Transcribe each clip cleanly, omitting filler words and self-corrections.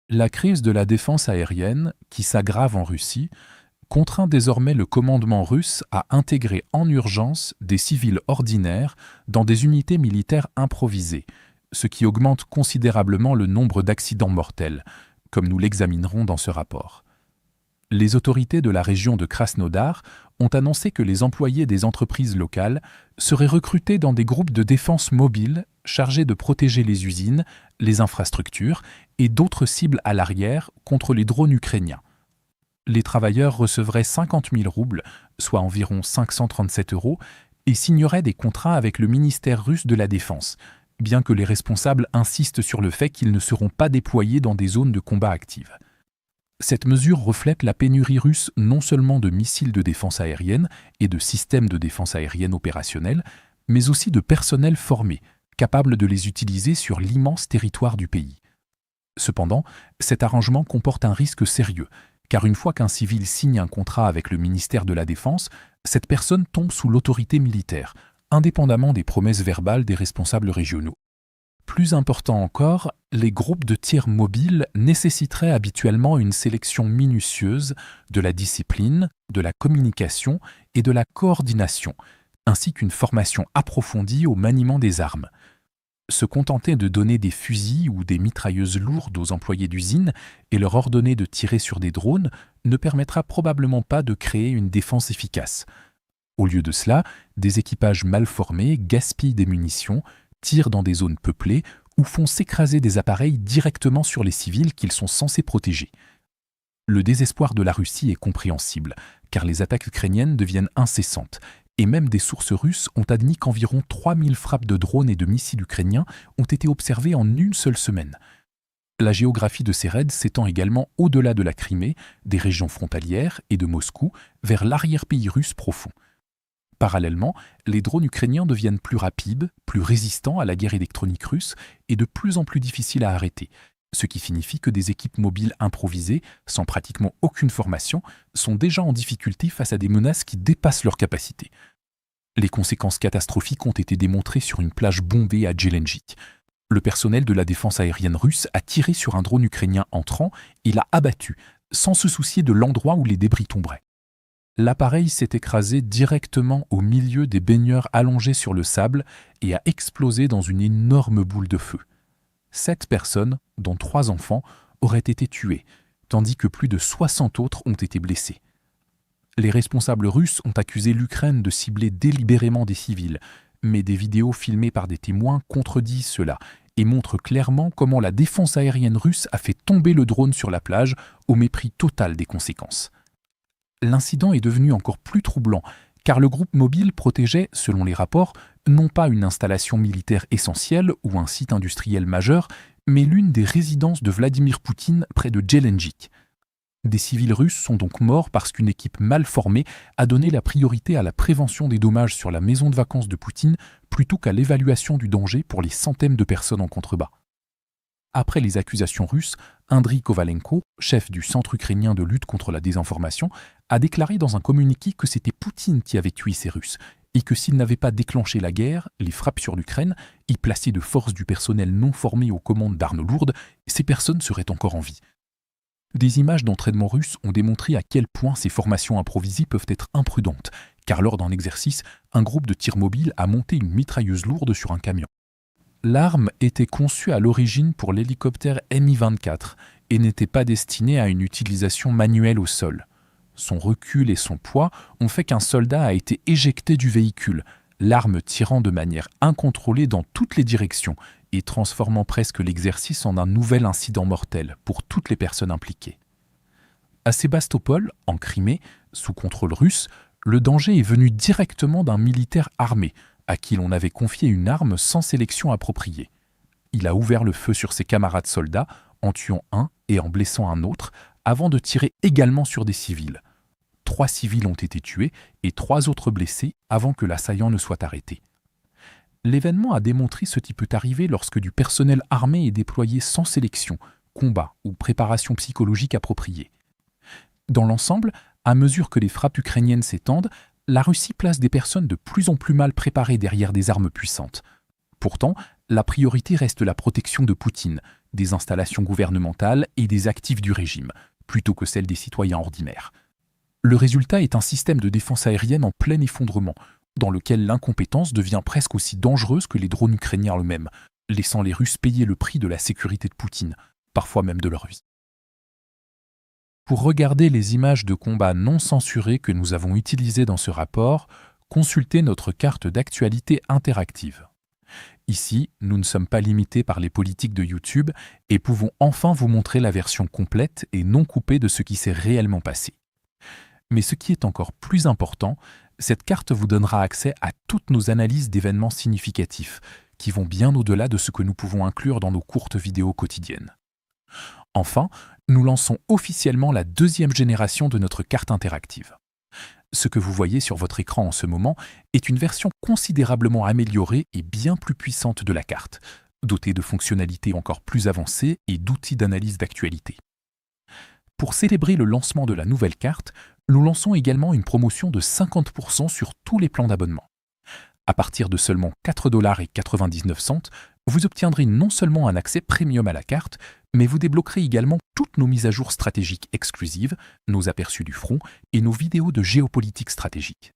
La crise de la défense aérienne, qui s'aggrave en Russie, contraint désormais le commandement russe à intégrer en urgence des civils ordinaires dans des unités militaires improvisées, ce qui augmente considérablement le nombre d'accidents mortels, comme nous l'examinerons dans ce rapport. Les autorités de la région de Krasnodar ont annoncé que les employés des entreprises locales seraient recrutés dans des groupes de défense mobiles chargés de protéger les usines, les infrastructures et d'autres cibles à l'arrière contre les drones ukrainiens. Les travailleurs recevraient 50 000 roubles, soit environ 537 €, et signeraient des contrats avec le ministère russe de la Défense, bien que les responsables insistent sur le fait qu'ils ne seront pas déployés dans des zones de combat actives. Cette mesure reflète la pénurie russe non seulement de missiles de défense aérienne et de systèmes de défense aérienne opérationnels, mais aussi de personnel formé, capable de les utiliser sur l'immense territoire du pays. Cependant, cet arrangement comporte un risque sérieux, car une fois qu'un civil signe un contrat avec le ministère de la Défense, cette personne tombe sous l'autorité militaire, indépendamment des promesses verbales des responsables régionaux. Plus important encore, les groupes de tir mobiles nécessiteraient habituellement une sélection minutieuse de la discipline, de la communication et de la coordination, ainsi qu'une formation approfondie au maniement des armes. Se contenter de donner des fusils ou des mitrailleuses lourdes aux employés d'usine et leur ordonner de tirer sur des drones ne permettra probablement pas de créer une défense efficace. Au lieu de cela, des équipages mal formés gaspillent des munitions, tirent dans des zones peuplées ou font s'écraser des appareils directement sur les civils qu'ils sont censés protéger. Le désespoir de la Russie est compréhensible, car les attaques ukrainiennes deviennent incessantes, et même des sources russes ont admis qu'environ 3000 frappes de drones et de missiles ukrainiens ont été observées en une seule semaine. La géographie de ces raids s'étend également au-delà de la Crimée, des régions frontalières et de Moscou, vers l'arrière-pays russe profond. Parallèlement, les drones ukrainiens deviennent plus rapides, plus résistants à la guerre électronique russe et de plus en plus difficiles à arrêter, ce qui signifie que des équipes mobiles improvisées, sans pratiquement aucune formation, sont déjà en difficulté face à des menaces qui dépassent leurs capacités. Les conséquences catastrophiques ont été démontrées sur une plage bombée à Djelenjik. Le personnel de la défense aérienne russe a tiré sur un drone ukrainien entrant et l'a abattu, sans se soucier de l'endroit où les débris tomberaient. L'appareil s'est écrasé directement au milieu des baigneurs allongés sur le sable et a explosé dans une énorme boule de feu. 7 personnes, dont 3 enfants, auraient été tuées, tandis que plus de 60 autres ont été blessés. Les responsables russes ont accusé l'Ukraine de cibler délibérément des civils, mais des vidéos filmées par des témoins contredisent cela et montrent clairement comment la défense aérienne russe a fait tomber le drone sur la plage au mépris total des conséquences. L'incident est devenu encore plus troublant, car le groupe mobile protégeait, selon les rapports, non pas une installation militaire essentielle ou un site industriel majeur, mais l'une des résidences de Vladimir Poutine près de Djelenjik. Des civils russes sont donc morts parce qu'une équipe mal formée a donné la priorité à la prévention des dommages sur la maison de vacances de Poutine plutôt qu'à l'évaluation du danger pour les centaines de personnes en contrebas. Après les accusations russes, Andriy Kovalenko, chef du Centre ukrainien de lutte contre la désinformation, a déclaré dans un communiqué que c'était Poutine qui avait tué ces Russes et que s'il n'avait pas déclenché la guerre, les frappes sur l'Ukraine, y placé de force du personnel non formé aux commandes d'armes lourdes, ces personnes seraient encore en vie. Des images d'entraînement russe ont démontré à quel point ces formations improvisées peuvent être imprudentes, car lors d'un exercice, un groupe de tir mobile a monté une mitrailleuse lourde sur un camion. L'arme était conçue à l'origine pour l'hélicoptère Mi-24 et n'était pas destinée à une utilisation manuelle au sol. Son recul et son poids ont fait qu'un soldat a été éjecté du véhicule, l'arme tirant de manière incontrôlée dans toutes les directions et transformant presque l'exercice en un nouvel incident mortel pour toutes les personnes impliquées. À Sébastopol, en Crimée, sous contrôle russe, le danger est venu directement d'un militaire armé, à qui l'on avait confié une arme sans sélection appropriée. Il a ouvert le feu sur ses camarades soldats, en tuant un et en blessant un autre, avant de tirer également sur des civils. 3 civils ont été tués et 3 autres blessés avant que l'assaillant ne soit arrêté. L'événement a démontré ce qui peut arriver lorsque du personnel armé est déployé sans sélection, combat ou préparation psychologique appropriée. Dans l'ensemble, à mesure que les frappes ukrainiennes s'étendent, la Russie place des personnes de plus en plus mal préparées derrière des armes puissantes. Pourtant, la priorité reste la protection de Poutine, des installations gouvernementales et des actifs du régime, plutôt que celles des citoyens ordinaires. Le résultat est un système de défense aérienne en plein effondrement, dans lequel l'incompétence devient presque aussi dangereuse que les drones ukrainiens eux-mêmes, laissant les Russes payer le prix de la sécurité de Poutine, parfois même de leur vie. Pour regarder les images de combat non censurées que nous avons utilisées dans ce rapport, consultez notre carte d'actualité interactive. Ici, nous ne sommes pas limités par les politiques de YouTube et pouvons enfin vous montrer la version complète et non coupée de ce qui s'est réellement passé. Mais ce qui est encore plus important, cette carte vous donnera accès à toutes nos analyses d'événements significatifs, qui vont bien au-delà de ce que nous pouvons inclure dans nos courtes vidéos quotidiennes. Enfin, nous lançons officiellement la deuxième génération de notre carte interactive. Ce que vous voyez sur votre écran en ce moment est une version considérablement améliorée et bien plus puissante de la carte, dotée de fonctionnalités encore plus avancées et d'outils d'analyse d'actualité. Pour célébrer le lancement de la nouvelle carte, nous lançons également une promotion de 50% sur tous les plans d'abonnement. À partir de seulement 4,99 $, vous obtiendrez non seulement un accès premium à la carte, mais vous débloquerez également toutes nos mises à jour stratégiques exclusives, nos aperçus du front et nos vidéos de géopolitique stratégique.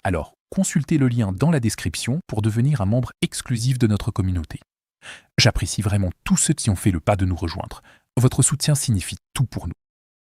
Alors, consultez le lien dans la description pour devenir un membre exclusif de notre communauté. J'apprécie vraiment tous ceux qui ont fait le pas de nous rejoindre. Votre soutien signifie tout pour nous.